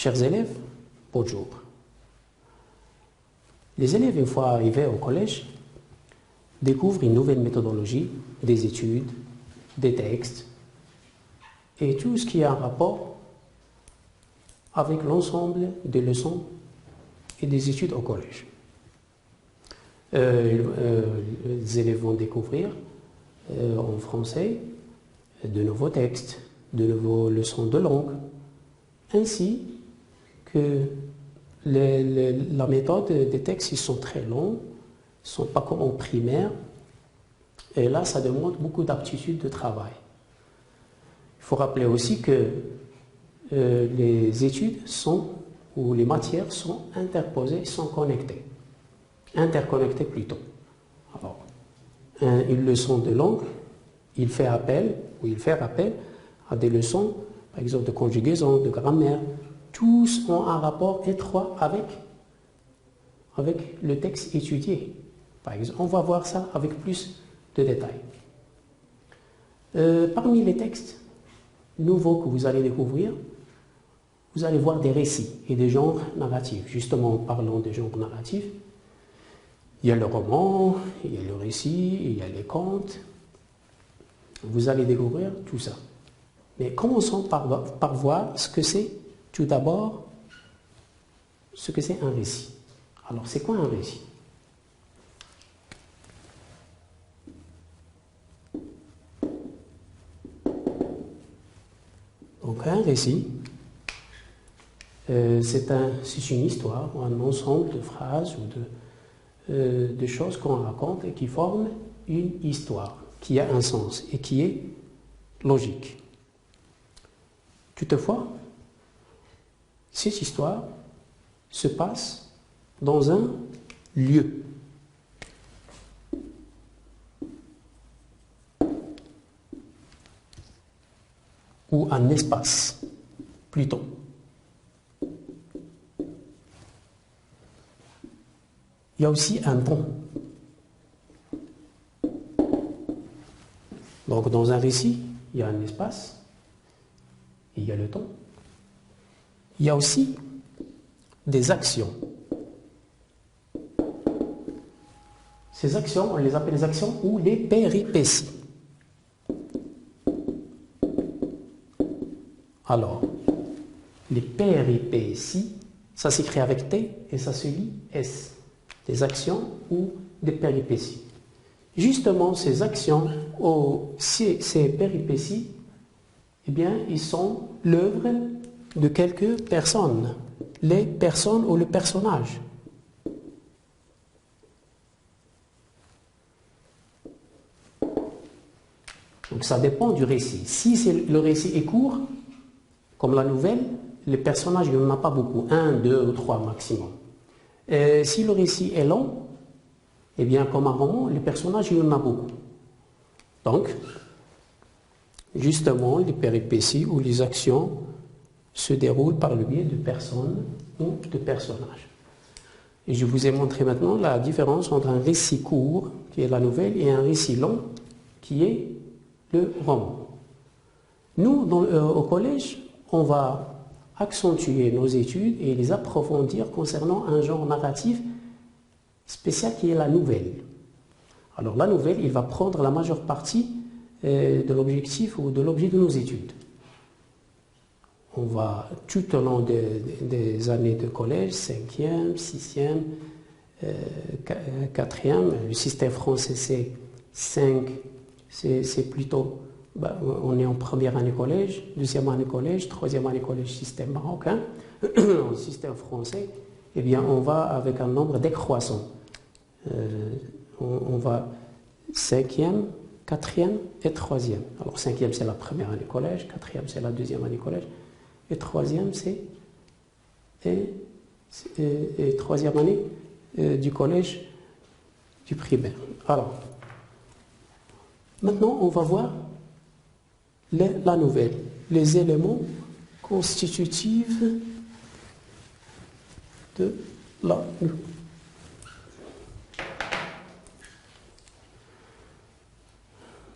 Chers élèves, bonjour. Les élèves, une fois arrivés au collège, découvrent une nouvelle méthodologie, des études, des textes et tout ce qui a un rapport avec l'ensemble des leçons et des études au collège. Les élèves vont découvrir en français de nouveaux textes, de nouveaux leçons de langue, ainsi que la méthode des textes, ils sont très longs, ils ne sont pas comme en primaire, et là, ça demande beaucoup d'aptitude de travail. Il faut rappeler aussi que les études sont, ou les matières sont interposées, sont connectées. Interconnectées plutôt. Alors, une leçon de langue, il fait appel à des leçons, par exemple de conjugaison, de grammaire. Tous ont un rapport étroit avec le texte étudié. Par exemple, on va voir ça avec plus de détails. Parmi les textes nouveaux que vous allez découvrir, vous allez voir des récits et des genres narratifs. Justement, en parlant des genres narratifs, il y a le roman, il y a le récit, il y a les contes. Vous allez découvrir tout ça. Mais commençons par voir ce que c'est, tout d'abord, ce que c'est un récit. Alors, c'est quoi un récit? Donc, un récit, c'est une histoire ou un ensemble de phrases ou de choses qu'on raconte et qui forment une histoire qui a un sens et qui est logique. Toutefois, cette histoire se passe dans un lieu. Ou un espace, plutôt. Il y a aussi un temps. Donc, dans un récit, il y a un espace, et il y a le temps. Il y a aussi des actions. Ces actions, on les appelle les actions ou les péripéties. Alors, les péripéties, ça s'écrit avec T et ça se lit S. Des actions ou des péripéties. Justement, ces actions ou ces péripéties, eh bien, ils sont l'œuvre de quelques personnes. Les personnes ou le personnage. Donc ça dépend du récit. Si le récit est court, comme la nouvelle, les personnages, il n'y en a pas beaucoup, 1, 2 ou 3 maximum. Si le récit est long, eh bien comme un roman, les personnages, il y en a beaucoup. Donc, justement, les péripéties ou les actions se déroulent par le biais de personnes ou de personnages. Et je vous ai montré maintenant la différence entre un récit court, qui est la nouvelle, et un récit long, qui est le roman. Nous, au collège, on va accentuer nos études et les approfondir concernant un genre narratif spécial qui est la nouvelle. Alors la nouvelle, il va prendre la majeure partie de l'objectif ou de l'objet de nos études. On va, tout au long des années de collège, 5e, 6e, 4e, le système français c'est 5, c'est plutôt, on est en première année collège, deuxième année collège, troisième année collège, système marocain. En système français, eh bien, on va avec un nombre décroissant. On va 5e, 4e et 3e. Alors 5e c'est la première année collège, 4e c'est la deuxième année collège, et 3e c'est troisième année du collège du primaire. Alors, maintenant on va voir la nouvelle, les éléments constitutifs de la nouvelle.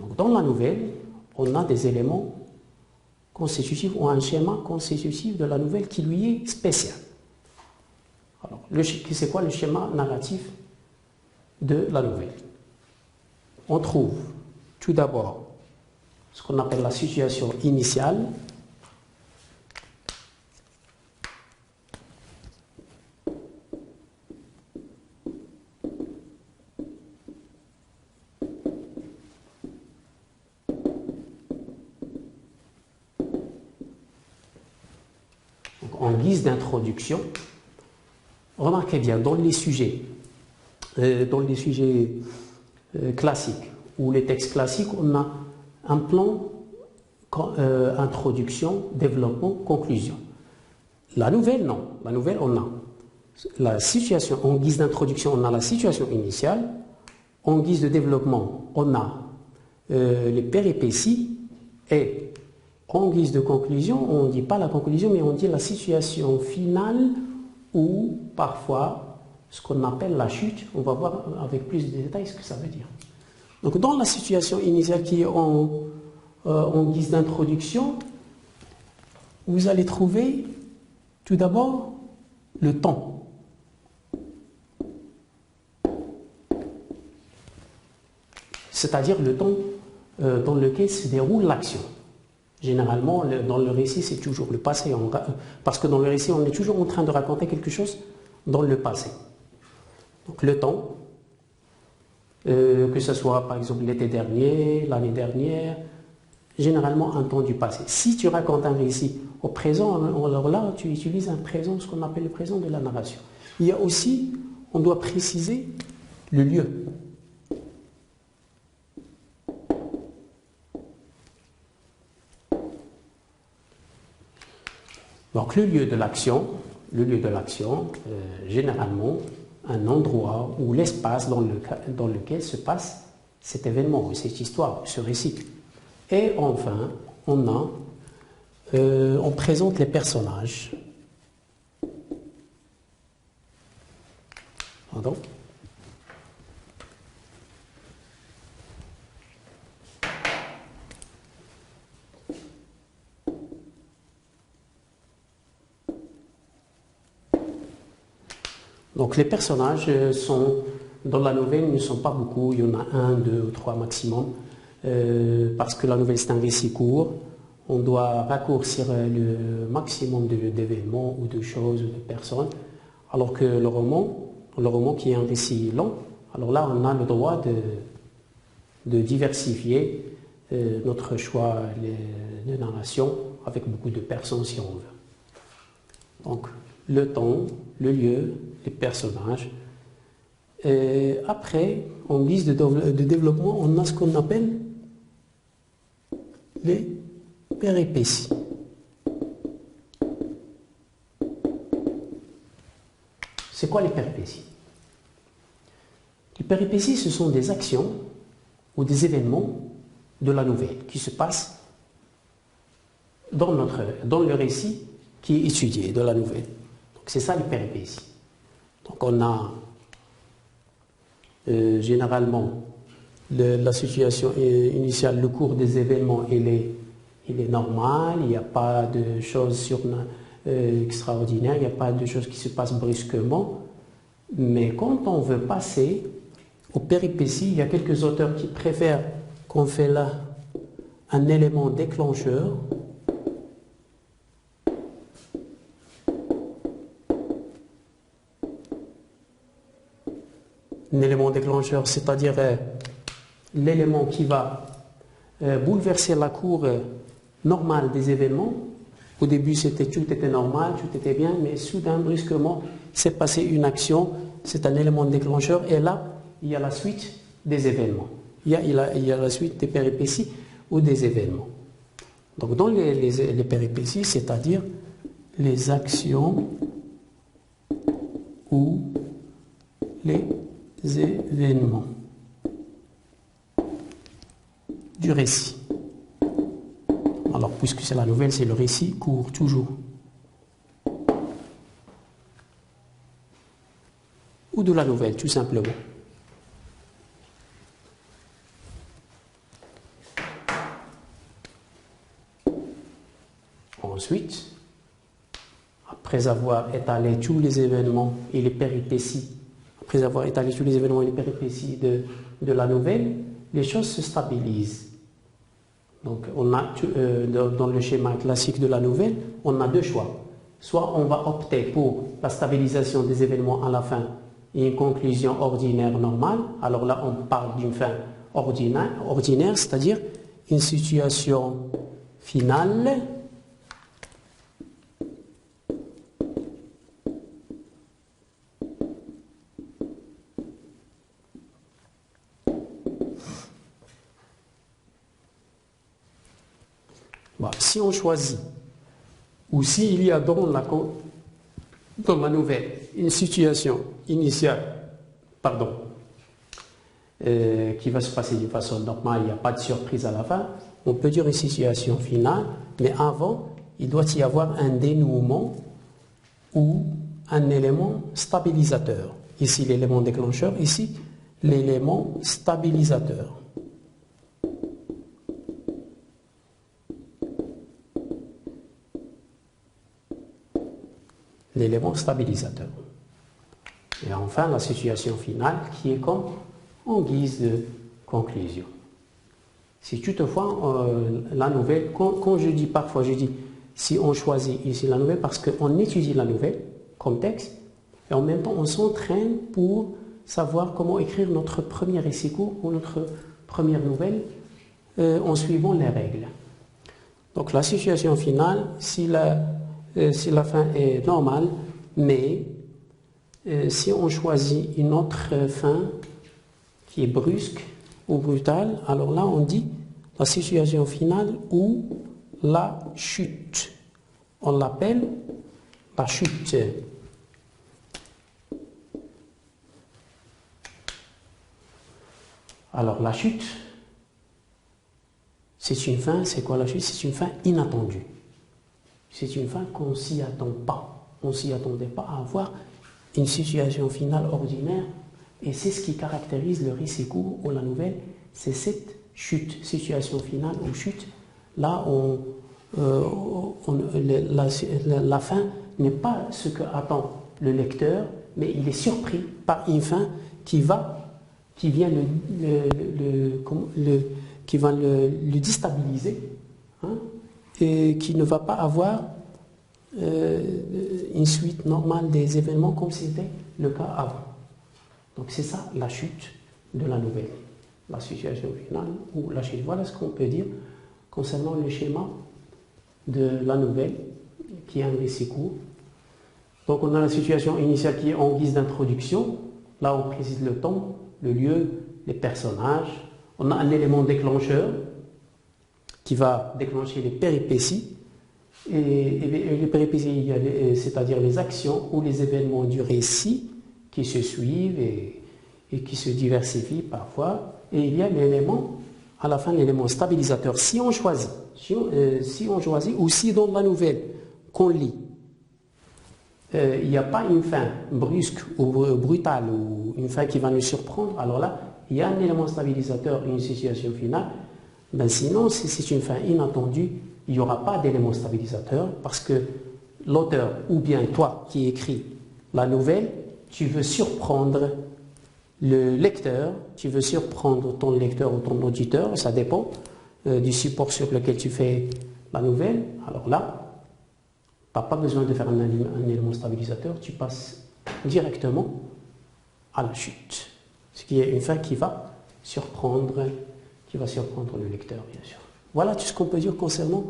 Donc, dans la nouvelle, on a des éléments constitutif ou un schéma constitutif de la nouvelle qui lui est spécial. Alors, c'est quoi le schéma narratif de la nouvelle? On trouve tout d'abord ce qu'on appelle la situation initiale. En guise d'introduction, remarquez bien, dans les sujets classiques ou les textes classiques, on a un plan introduction, développement, conclusion. La nouvelle, non. La nouvelle, on a la situation, en guise d'introduction, on a la situation initiale. En guise de développement, on a les péripéties et en guise de conclusion, on ne dit pas la conclusion, mais on dit la situation finale ou parfois ce qu'on appelle la chute. On va voir avec plus de détails ce que ça veut dire. Donc dans la situation initiale qui est en guise d'introduction, vous allez trouver tout d'abord le temps. C'est-à-dire le temps dans lequel se déroule l'action. Généralement, dans le récit, c'est toujours le passé. Parce que dans le récit, on est toujours en train de raconter quelque chose dans le passé. Donc le temps, que ce soit par exemple l'été dernier, l'année dernière, généralement un temps du passé. Si tu racontes un récit au présent, alors là, tu utilises un présent, ce qu'on appelle le présent de la narration. Il y a aussi, on doit préciser le lieu. Donc le lieu de l'action, généralement un endroit ou l'espace dans lequel se passe cet événement, ou cette histoire, ce récit. Et enfin, on présente les personnages. Pardon. Donc les personnages dans la nouvelle ne sont pas beaucoup, il y en a 1, 2 ou 3 maximum, parce que la nouvelle c'est un récit court, on doit raccourcir le maximum d'événements ou de choses ou de personnes, alors que le roman qui est un récit long, alors là on a le droit de diversifier notre choix de narration avec beaucoup de personnes si on veut. Donc le temps, le lieu, les personnages. Et après, en guise de développement, on a ce qu'on appelle les péripéties. C'est quoi les péripéties? Les péripéties, ce sont des actions ou des événements de la nouvelle qui se passent dans le récit qui est étudié de la nouvelle. C'est ça les péripéties. Donc on a généralement la situation initiale, le cours des événements, il est normal, il n'y a pas de choses extraordinaires, il n'y a pas de choses qui se passent brusquement. Mais quand on veut passer aux péripéties, il y a quelques auteurs qui préfèrent qu'on fait là un élément déclencheur. Un élément déclencheur, c'est-à-dire l'élément qui va bouleverser la cour normale des événements. Au début, tout était normal, tout était bien, mais soudain, brusquement, s'est passé une action, c'est un élément déclencheur, et là, il y a la suite des événements. Il y a la suite des péripéties ou des événements. Donc, dans les péripéties, c'est-à-dire les actions ou les événements du récit. Alors, puisque c'est la nouvelle, c'est le récit court toujours. Ou de la nouvelle, tout simplement. Ensuite, après avoir étalé tous les événements et les péripéties, de la nouvelle, les choses se stabilisent. Donc, dans le schéma classique de la nouvelle, on a deux choix. Soit on va opter pour la stabilisation des événements à la fin et une conclusion ordinaire normale. Alors là, on parle d'une fin ordinaire, c'est-à-dire une situation finale si on choisit, ou s'il y a dans la nouvelle une situation initiale, qui va se passer d'une façon normale, il n'y a pas de surprise à la fin, on peut dire une situation finale, mais avant, il doit y avoir un dénouement ou un élément stabilisateur. Ici, l'élément déclencheur, ici, l'élément stabilisateur. L'élément stabilisateur. Et enfin, la situation finale qui est comme en guise de conclusion. Si toutefois, la nouvelle, quand je dis parfois, je dis si on choisit ici la nouvelle, parce qu'on étudie la nouvelle comme texte, et en même temps on s'entraîne pour savoir comment écrire notre premier récit court ou notre première nouvelle en suivant les règles. Donc la situation finale, si la fin est normale, mais si on choisit une autre fin qui est brusque ou brutale, alors là on dit la situation finale ou la chute. On l'appelle la chute. Alors la chute, c'est une fin, c'est quoi la chute? C'est une fin inattendue. C'est une fin qu'on ne s'y attend pas. On ne s'y attendait pas à avoir une situation finale ordinaire. Et c'est ce qui caractérise le récit court ou la nouvelle, c'est cette chute, situation finale ou chute. Là, la fin n'est pas ce que attend le lecteur, mais il est surpris par une fin qui va le déstabiliser, hein, et qui ne va pas avoir une suite normale des événements comme c'était le cas avant. Donc c'est ça la chute de la nouvelle, la situation finale ou la chute. Voilà ce qu'on peut dire concernant le schéma de la nouvelle, qui est un récit court. Donc on a la situation initiale qui est en guise d'introduction. Là on précise le temps, le lieu, les personnages. On a un élément déclencheur qui va déclencher les péripéties. Et les péripéties, c'est-à-dire les actions ou les événements du récit qui se suivent et qui se diversifient parfois. Et il y a l'élément, à la fin, l'élément stabilisateur. Si on choisit, ou si dans la nouvelle qu'on lit, il n'y a pas une fin brusque ou brutale ou une fin qui va nous surprendre, alors là, il y a un élément stabilisateur, une situation finale. Ben sinon, si c'est une fin inattendue, il n'y aura pas d'élément stabilisateur parce que l'auteur, ou bien toi qui écris la nouvelle, tu veux surprendre le lecteur, tu veux surprendre ton lecteur ou ton auditeur, ça dépend du support sur lequel tu fais la nouvelle. Alors là, tu n'as pas besoin de faire un élément stabilisateur, tu passes directement à la chute. Ce qui est une fin qui va surprendre le lecteur, bien sûr. Voilà tout ce qu'on peut dire concernant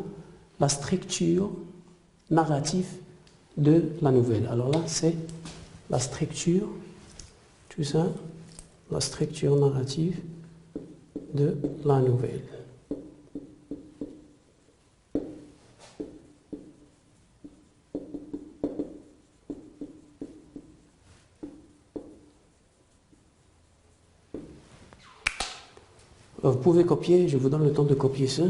la structure narrative de la nouvelle. Alors là, c'est la structure, tout ça, la structure narrative de la nouvelle. Vous pouvez copier, je vous donne le temps de copier ça.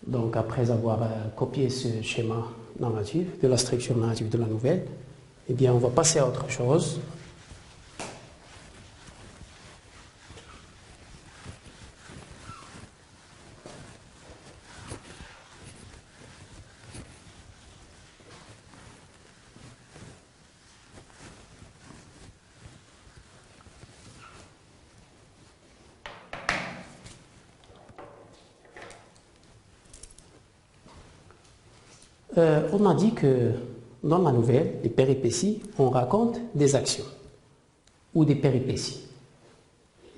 Donc après avoir copié ce schéma narratif, de la structure narrative de la nouvelle, eh bien on va passer à autre chose. On a dit que dans la nouvelle, les péripéties, on raconte des actions ou des péripéties.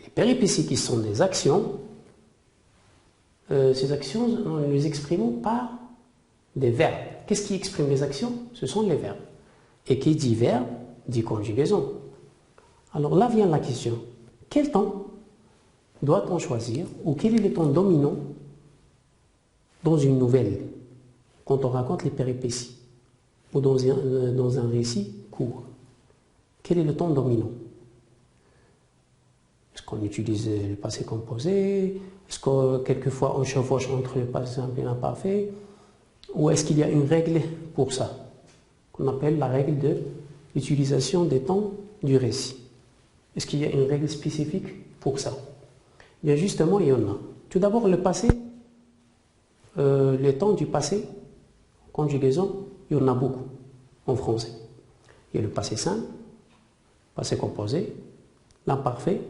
Les péripéties qui sont des actions, ces actions, nous les exprimons par des verbes. Qu'est-ce qui exprime les actions? Ce sont les verbes. Et qui dit verbe, dit conjugaison. Alors là vient la question. Quel temps doit-on choisir ou quel est le temps dominant dans une nouvelle quand on raconte les péripéties ou dans un récit court? Quel est le temps dominant? Est-ce qu'on utilise le passé composé? Est-ce que quelquefois on chevauche entre le passé simple et l'imparfait? Ou est-ce qu'il y a une règle pour ça, qu'on appelle la règle de l'utilisation des temps du récit? Est-ce qu'il y a une règle spécifique pour ça? Bien justement, il y en a. Tout d'abord, le passé, les temps du passé, conjugaison, il y en a beaucoup en français. Il y a le passé simple, passé composé, l'imparfait,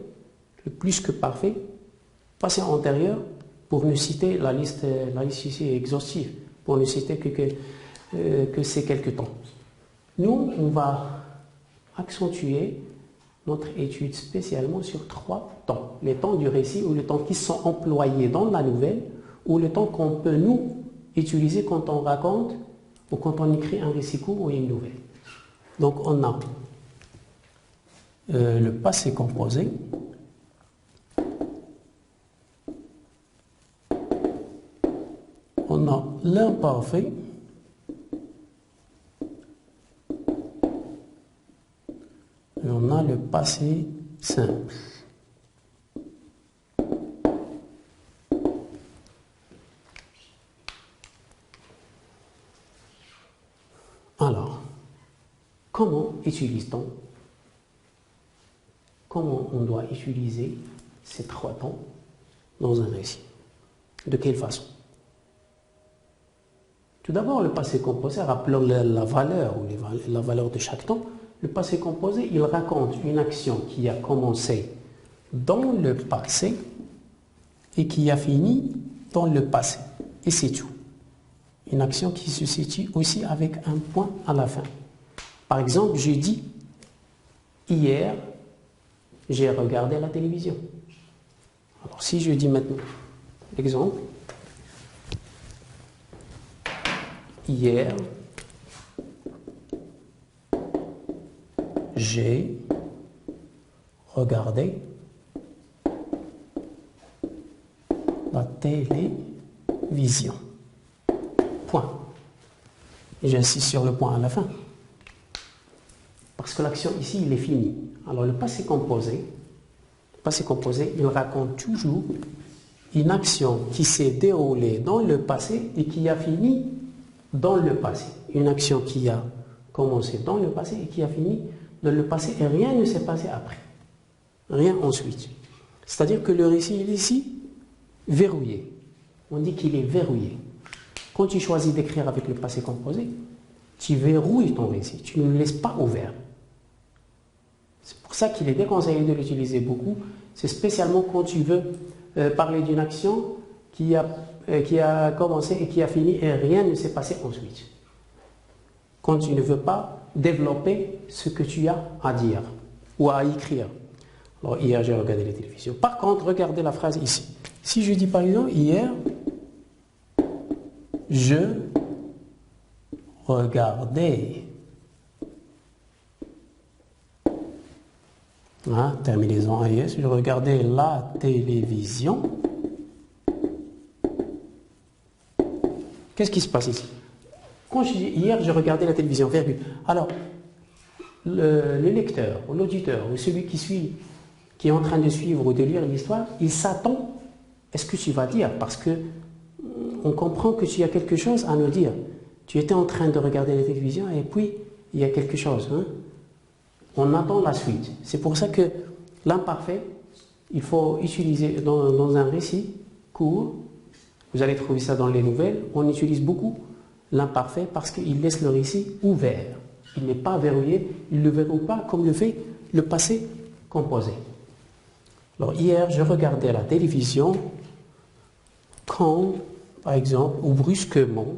le plus que parfait, passé antérieur, pour nous citer la liste ici est exhaustive, pour ne citer que ces quelques temps. Nous, on va accentuer notre étude spécialement sur 3 temps. Les temps du récit ou les temps qui sont employés dans la nouvelle ou le temps qu'on peut nous utiliser quand on raconte ou quand on écrit un récit court ou une nouvelle. Donc on a le passé composé, on a l'imparfait, et on a le passé simple. Alors, comment utilise-t-on? Comment on doit utiliser ces 3 temps dans un récit? De quelle façon? Tout d'abord, le passé composé, rappelons la valeur ou la valeur de chaque temps. Le passé composé, il raconte une action qui a commencé dans le passé et qui a fini dans le passé. Et c'est tout. Une action qui se situe aussi avec un point à la fin. Par exemple, je dis, hier, j'ai regardé la télévision. Alors si je dis maintenant, exemple, hier, j'ai regardé la télévision. Point. Et j'insiste sur le point à la fin. Parce que l'action ici, il est fini. Alors le passé composé, il raconte toujours une action qui s'est déroulée dans le passé et qui a fini dans le passé. Une action qui a commencé dans le passé et qui a fini dans le passé et rien ne s'est passé après. Rien ensuite. C'est-à-dire que le récit est ici verrouillé. On dit qu'il est verrouillé. Quand tu choisis d'écrire avec le passé composé, tu verrouilles ton récit, tu ne le laisses pas ouvert. C'est pour ça qu'il est déconseillé de l'utiliser beaucoup. C'est spécialement quand tu veux parler d'une action qui a commencé et qui a fini et rien ne s'est passé ensuite. Quand tu ne veux pas développer ce que tu as à dire ou à écrire. Alors hier j'ai regardé la télévision. Par contre, regardez la phrase ici. Si je dis par exemple hier, je regardais. Terminaison AIS, je regardais la télévision. Qu'est-ce qui se passe ici? Quand je dis hier, je regardais la télévision, virgule. Alors, le lecteur, ou l'auditeur, ou celui qui est en train de suivre ou de lire l'histoire, il s'attend à ce que tu vas dire, parce que on comprend que tu as quelque chose à nous dire. Tu étais en train de regarder la télévision et puis il y a quelque chose. Hein? On attend la suite. C'est pour ça que l'imparfait, il faut utiliser dans un récit court. Vous allez trouver ça dans les nouvelles. On utilise beaucoup l'imparfait parce qu'il laisse le récit ouvert. Il n'est pas verrouillé, il ne le verrouille pas comme le fait le passé composé. Alors hier, je regardais la télévision quand, par exemple, ou brusquement,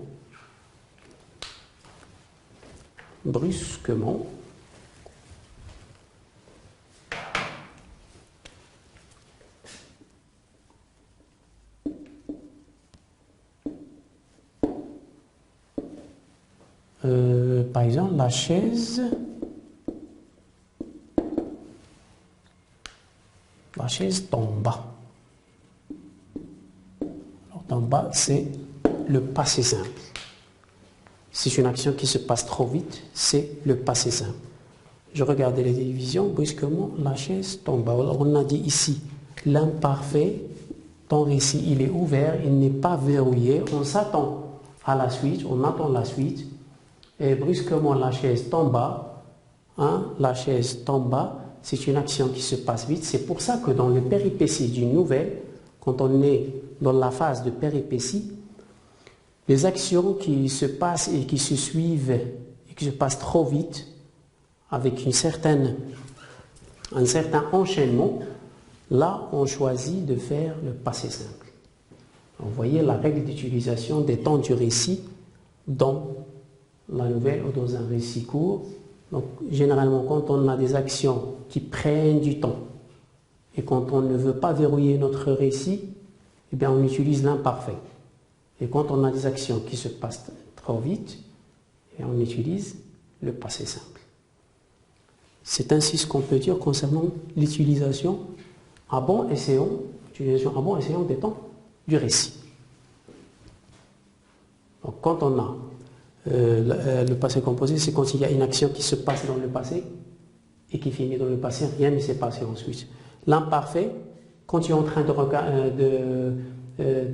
par exemple, la chaise tomba. Alors, tomba, c'est le passé simple. C'est une action qui se passe trop vite, c'est le passé simple. Je regardais la télévision, brusquement, la chaise tomba. Alors, on a dit ici, l'imparfait, ton récit, il est ouvert, il n'est pas verrouillé. On s'attend à la suite, on attend la suite. Et brusquement, la chaise tomba. Hein, la chaise tomba. C'est une action qui se passe vite. C'est pour ça que dans le péripéties d'une nouvelle, quand on est dans la phase de péripéties, les actions qui se passent et qui se suivent et qui se passent trop vite, avec un certain enchaînement, là, on choisit de faire le passé simple. Vous voyez la règle d'utilisation des temps du récit dans la nouvelle ou dans un récit court. Donc, généralement, quand on a des actions qui prennent du temps et quand on ne veut pas verrouiller notre récit, eh bien, on utilise l'imparfait. Et quand on a des actions qui se passent trop vite, et on utilise le passé simple. C'est ainsi ce qu'on peut dire concernant l'utilisation à bon escient des temps du récit. Donc, quand on a le passé composé, c'est quand il y a une action qui se passe dans le passé et qui finit dans le passé, rien ne s'est passé ensuite. L'imparfait, quand tu es en train de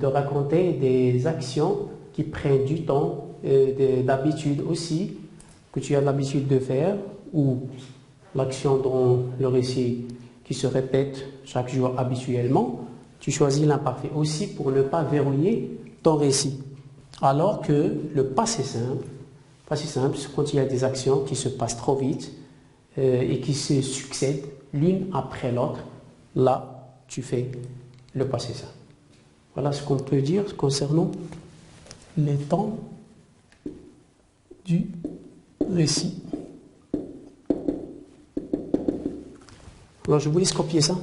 raconter des actions qui prennent du temps, d'habitude aussi, que tu as l'habitude de faire, ou l'action dans le récit qui se répète chaque jour habituellement, tu choisis l'imparfait aussi pour ne pas verrouiller ton récit. Alors que le passé simple, c'est quand il y a des actions qui se passent trop vite et qui se succèdent l'une après l'autre, là, tu fais le passé simple. Voilà ce qu'on peut dire concernant les temps du récit. Alors, je vous laisse copier ça.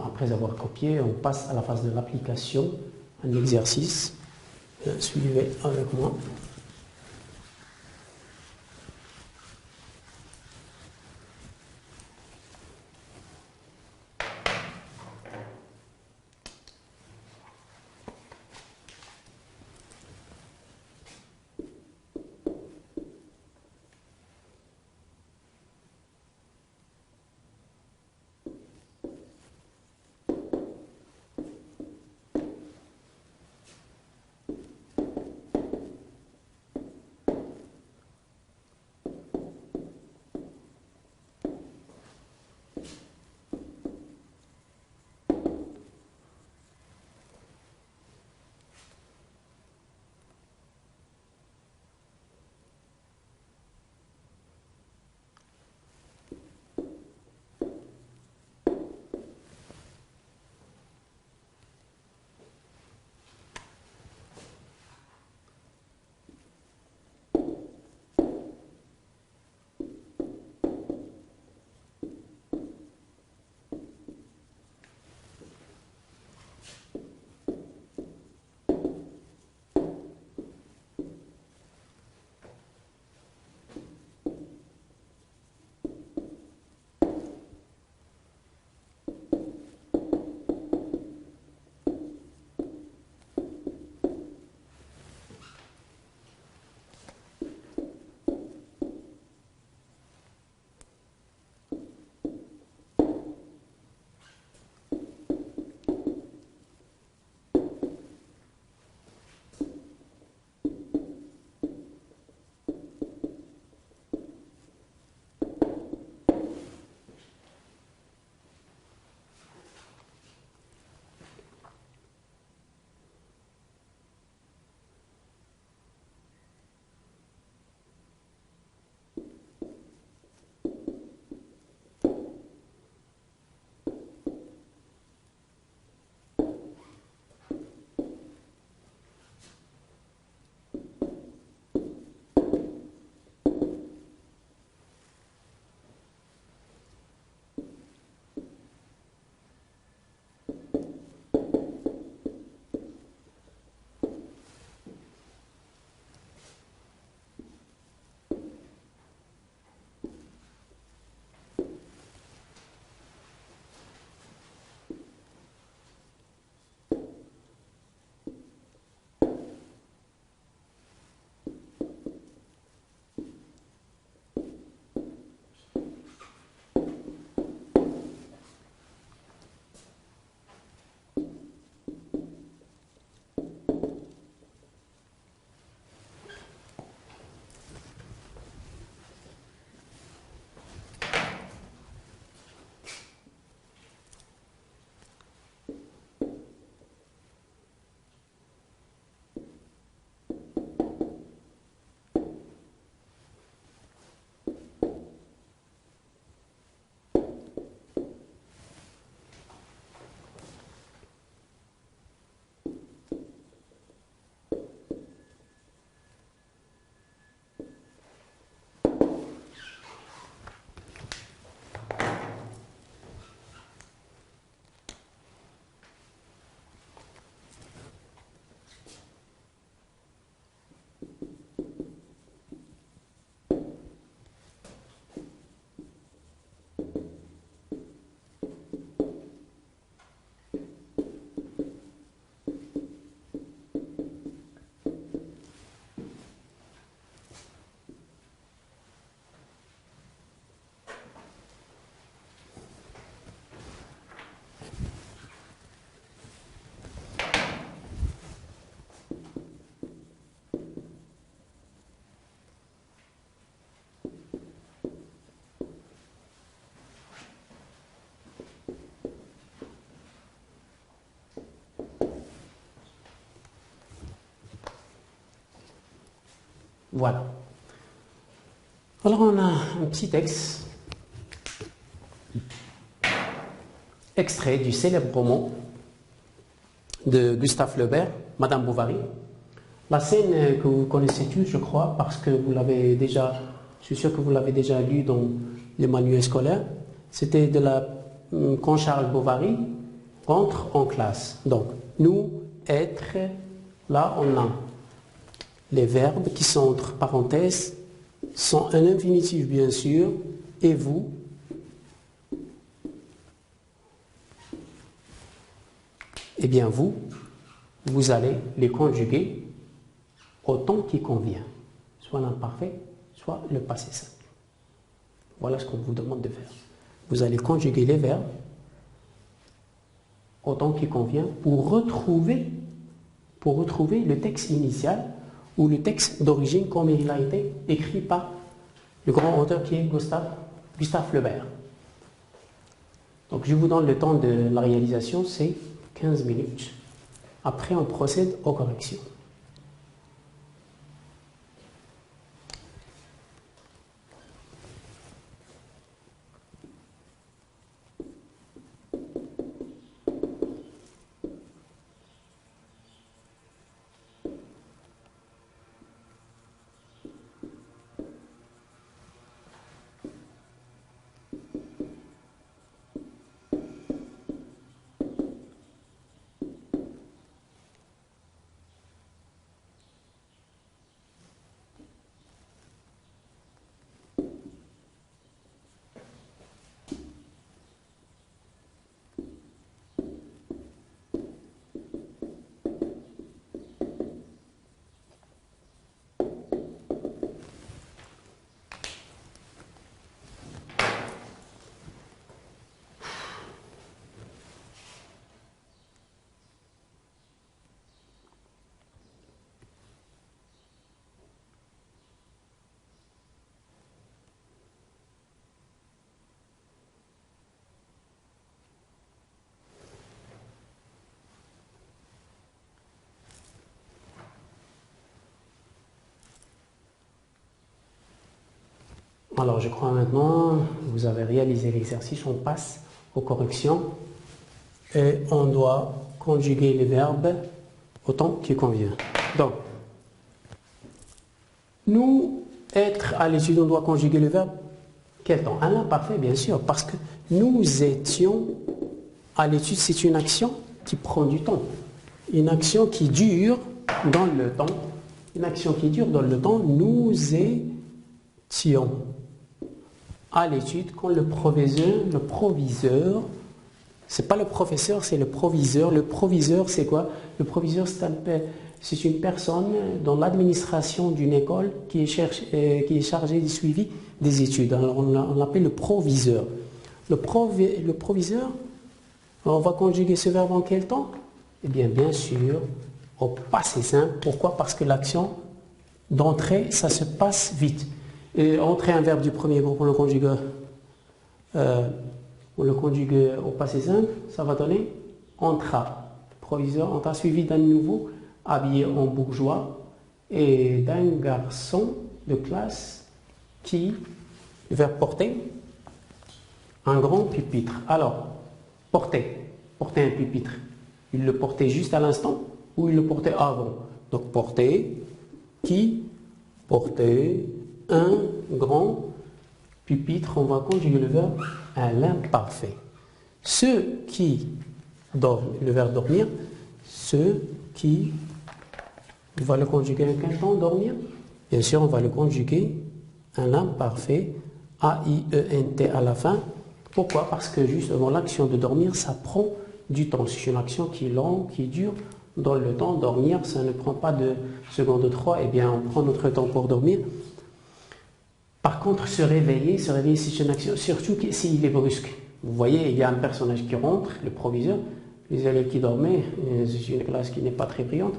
Après avoir copié, on passe à la phase de l'application, un exercice. Suivez avec moi. Voilà. Alors on a un petit texte extrait du célèbre roman de Gustave Flaubert, Madame Bovary. La scène que vous connaissez tous, je crois, parce que vous l'avez déjà, je suis sûr que vous l'avez déjà lu dans les manuels scolaires, c'était quand Charles Bovary entre en classe. Donc, nous, être, là on a les verbes qui sont entre parenthèses, sont un infinitif bien sûr, et vous. Eh bien vous allez les conjuguer au temps qui convient, soit l'imparfait, soit le passé simple. Voilà ce qu'on vous demande de faire. Vous allez conjuguer les verbes au temps qui convient pour retrouver le texte initial ou le texte d'origine comme il a été écrit par le grand auteur qui est Gustave Flaubert. Donc je vous donne le temps de la réalisation, c'est 15 minutes. Après, on procède aux corrections. Alors, je crois maintenant, vous avez réalisé l'exercice, on passe aux corrections et on doit conjuguer les verbes au temps qui convient. Donc, nous, être à l'étude, on doit conjuguer le verbe quel temps? Un imparfait, bien sûr, parce que nous étions à l'étude, c'est une action qui prend du temps. Une action qui dure dans le temps. Une action qui dure dans le temps, nous étions à l'étude quand le proviseur, c'est pas le professeur, c'est le proviseur. Le proviseur, c'est quoi? Le proviseur, c'est une personne dans l'administration d'une école qui est chargée du suivi des études. Alors on l'appelle le proviseur. Le proviseur, on va conjuguer ce verbe en quel temps? Eh bien sûr, au passé simple. Pourquoi? Parce que l'action d'entrée, ça se passe vite. Et entrer un verbe du premier groupe, on le conjugue au passé simple, ça va donner entra. Proviseur, entra suivi d'un nouveau habillé en bourgeois et d'un garçon de classe qui, le verbe porter, un grand pupitre. Alors, porter un pupitre, il le portait juste à l'instant ou il le portait avant? Donc porter, qui portait un grand pupitre, on va conjuguer le verbe à l'imparfait. Ceux qui dorment, le verbe dormir, ceux qui, on va le conjuguer à quel temps, dormir? Bien sûr, on va le conjuguer à l'imparfait, A-I-E-N-T à la fin. Pourquoi? Parce que justement, l'action de dormir, ça prend du temps. C'est une action qui est longue, qui dure dans le temps. Dormir, ça ne prend pas de seconde 3, eh bien, on prend notre temps pour dormir. Par contre, se réveiller, c'est une action, surtout s'il est brusque. Vous voyez, il y a un personnage qui rentre, le proviseur, les élèves qui dormaient, c'est une classe qui n'est pas très brillante,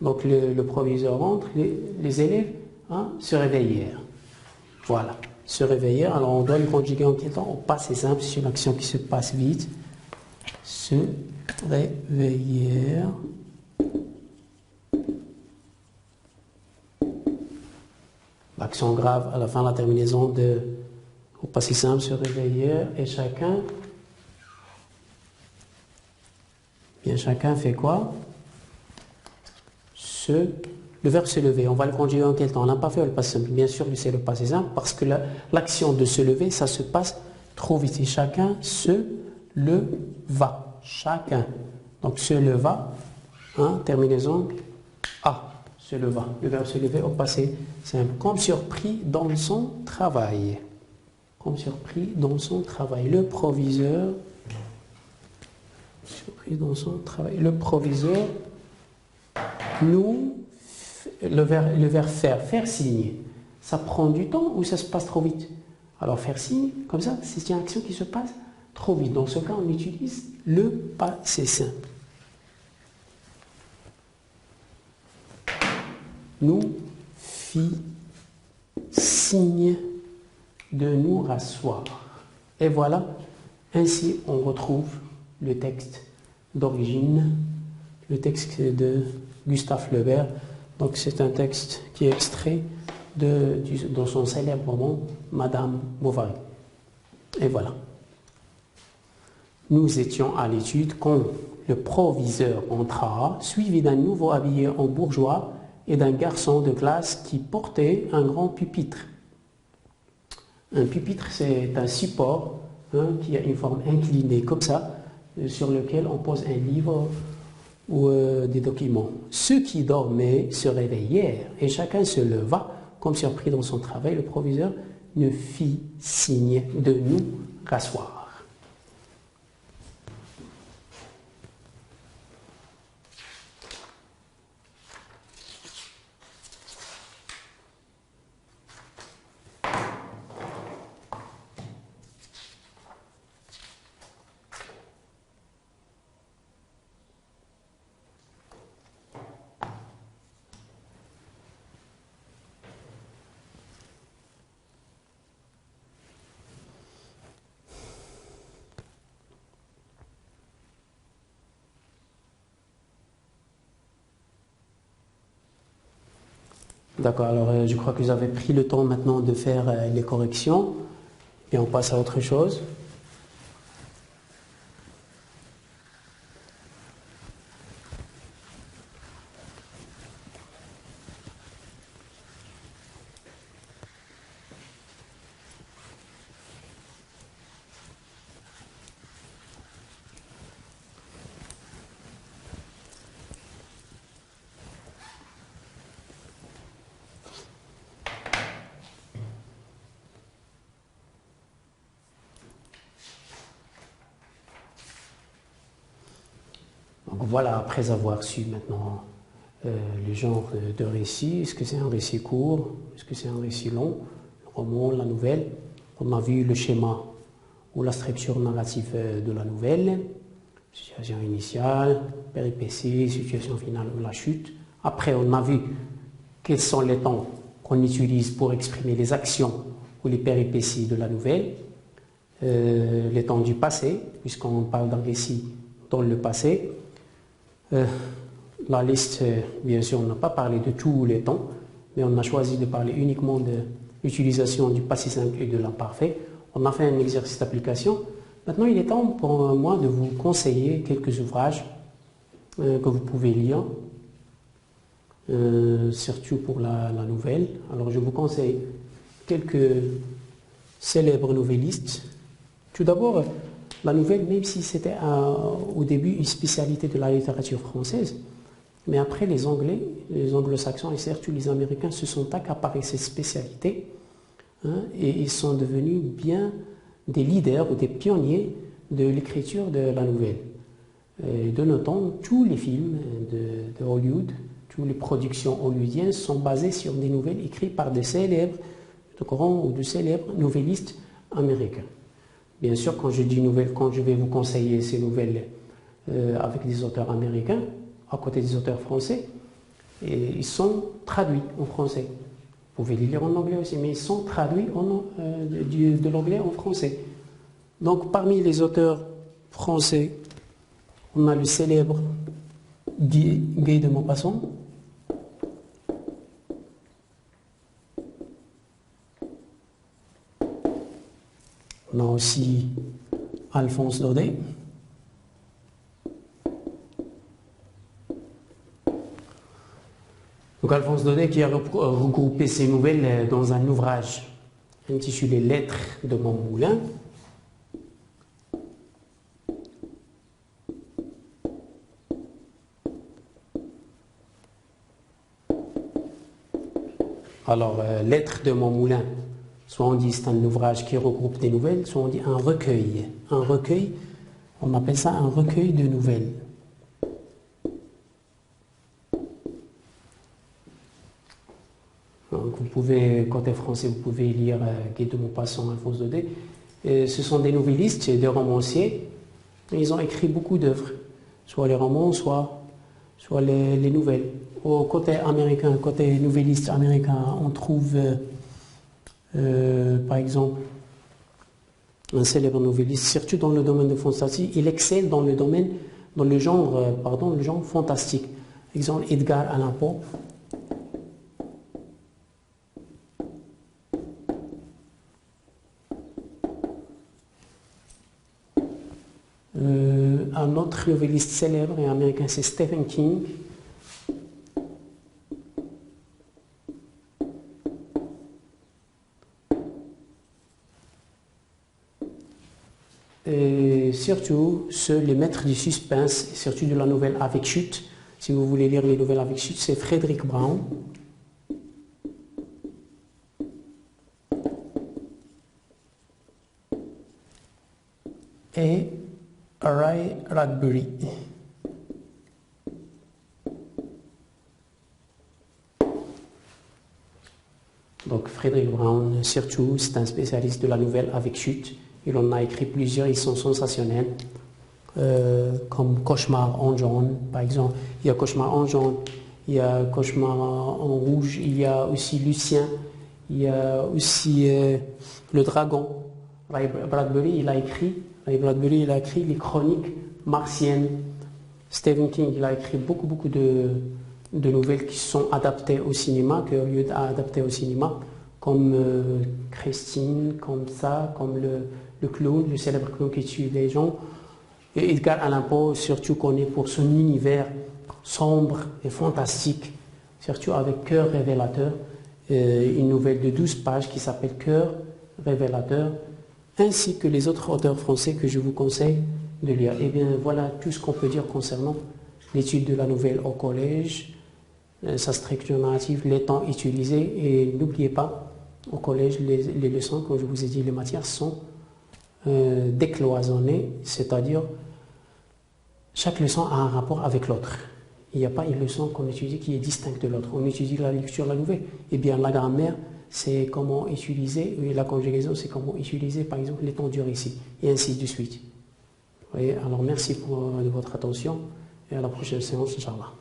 donc le proviseur rentre, les élèves se réveillèrent. Voilà, se réveillèrent, alors on doit le conjuguer en quel temps? Au passé simple, c'est une action qui se passe vite. Se réveillèrent. L'accent grave à la fin, la terminaison de au passé simple se réveiller et chacun. Bien, chacun fait quoi? Le verbe se lever, on va le conjuguer en quel temps? On n'a pas fait le passé simple. Bien sûr, c'est le passé simple parce que l'action de se lever, ça se passe trop vite. Et chacun se leva. Chacun. Donc se leva, hein, terminaison A, se leva. Le verbe se lever au passé simple. Comme surpris dans son travail. Comme surpris dans son travail. Le proviseur. Surpris dans son travail. Le proviseur nous. Le verbe faire signe, ça prend du temps ou ça se passe trop vite? Alors faire signe, comme ça, c'est une action qui se passe trop vite. Dans ce cas, on utilise le passé simple. Nous fit signe de nous rasseoir. Et voilà, ainsi on retrouve le texte d'origine, le texte de Gustave Le Ver. Donc c'est un texte qui est extrait dans son célèbre roman Madame Bovary. Et voilà. Nous étions à l'étude quand le proviseur entra, suivi d'un nouveau habillé en bourgeois et d'un garçon de classe qui portait un grand pupitre. Un pupitre, c'est un support, hein, qui a une forme inclinée comme ça, sur lequel on pose un livre ou des documents. Ceux qui dormaient se réveillèrent et chacun se leva, comme surpris dans son travail. Le proviseur nous fit signe de nous rasseoir. D'accord, alors je crois que vous avez pris le temps maintenant de faire les corrections et on passe à autre chose. Donc voilà, après avoir su maintenant le genre de récit, est-ce que c'est un récit court, est-ce que c'est un récit long, le roman, la nouvelle, on a vu le schéma ou la structure narrative de la nouvelle, situation initiale, péripéties, situation finale ou la chute. Après, on a vu quels sont les temps qu'on utilise pour exprimer les actions ou les péripéties de la nouvelle, les temps du passé, puisqu'on parle d'un récit dans le passé. La liste, bien sûr, on n'a pas parlé de tous les temps, mais on a choisi de parler uniquement de l'utilisation du passé simple et de l'imparfait. On a fait un exercice d'application. Maintenant, il est temps pour moi de vous conseiller quelques ouvrages que vous pouvez lire, surtout pour la nouvelle. Alors, je vous conseille quelques célèbres nouvellistes. Tout d'abord, la nouvelle, même si c'était au début une spécialité de la littérature française, mais après les Anglais, les Anglo-Saxons et surtout les Américains se sont accaparés cette spécialité, hein, et ils sont devenus bien des leaders ou des pionniers de l'écriture de la nouvelle. De nos temps, tous les films de Hollywood, toutes les productions hollywoodiennes sont basées sur des nouvelles écrites par de grands ou de célèbres nouvellistes américains. Bien sûr, quand je dis nouvelles, quand je vais vous conseiller ces nouvelles avec des auteurs américains, à côté des auteurs français, et ils sont traduits en français. Vous pouvez les lire en anglais aussi, mais ils sont traduits de l'anglais en français. Donc, parmi les auteurs français, on a le célèbre Guy de Maupassant, On a aussi Alphonse Daudet. Donc Alphonse Daudet qui a regroupé ses nouvelles dans un ouvrage intitulé Lettres de mon moulin. Alors, Lettres de mon moulin, soit on dit c'est un ouvrage qui regroupe des nouvelles, soit on dit un recueil. Un recueil, on appelle ça un recueil de nouvelles. Donc, vous pouvez, côté français, vous pouvez lire Guy de Maupassant, Alphonse Daudet. Ce sont des novellistes, des romanciers. Ils ont écrit beaucoup d'œuvres, soit les romans, soit les nouvelles. Au côté américain, côté novelliste américain, on trouve par exemple un célèbre novelliste, surtout dans le domaine de fantasy, il excelle dans le genre fantastique. Par exemple, Edgar Allan Poe. Un autre novelliste célèbre et américain, c'est Stephen King. Et surtout, les maîtres du suspense, surtout de la nouvelle avec chute. Si vous voulez lire les nouvelles avec chute, c'est Frederick Brown. Et Ray Bradbury. Donc Frederick Brown, surtout, c'est un spécialiste de la nouvelle avec chute. Il en a écrit plusieurs, ils sont sensationnels. Comme Cauchemar en jaune, par exemple. Il y a Cauchemar en jaune, il y a Cauchemar en rouge, il y a aussi Lucien, il y a aussi Le Dragon. Ray Bradbury, il a écrit les chroniques martiennes. Stephen King, il a écrit beaucoup de nouvelles qui sont adaptées au cinéma, qu'au lieu d'adapter au cinéma, comme Christine, comme ça, comme le clown, le célèbre clown qui tue les gens. Et Edgar Allan Poe, surtout connu pour son univers sombre et fantastique, surtout avec Cœur révélateur, une nouvelle de 12 pages qui s'appelle Cœur révélateur, ainsi que les autres auteurs français que je vous conseille de lire. Et bien voilà tout ce qu'on peut dire concernant l'étude de la nouvelle au collège, sa structure narrative, les temps utilisés, et n'oubliez pas, au collège, les leçons, comme je vous ai dit, les matières sont décloisonnées, c'est-à-dire chaque leçon a un rapport avec l'autre. Il n'y a pas une leçon qu'on étudie qui est distincte de l'autre. On étudie la lecture, la nouvelle. Eh bien, la grammaire, c'est comment utiliser, et la conjugaison, c'est comment utiliser, par exemple, les temps du récit, et ainsi de suite. Vous voyez, alors merci de votre attention, et à la prochaine séance, Inch'Allah.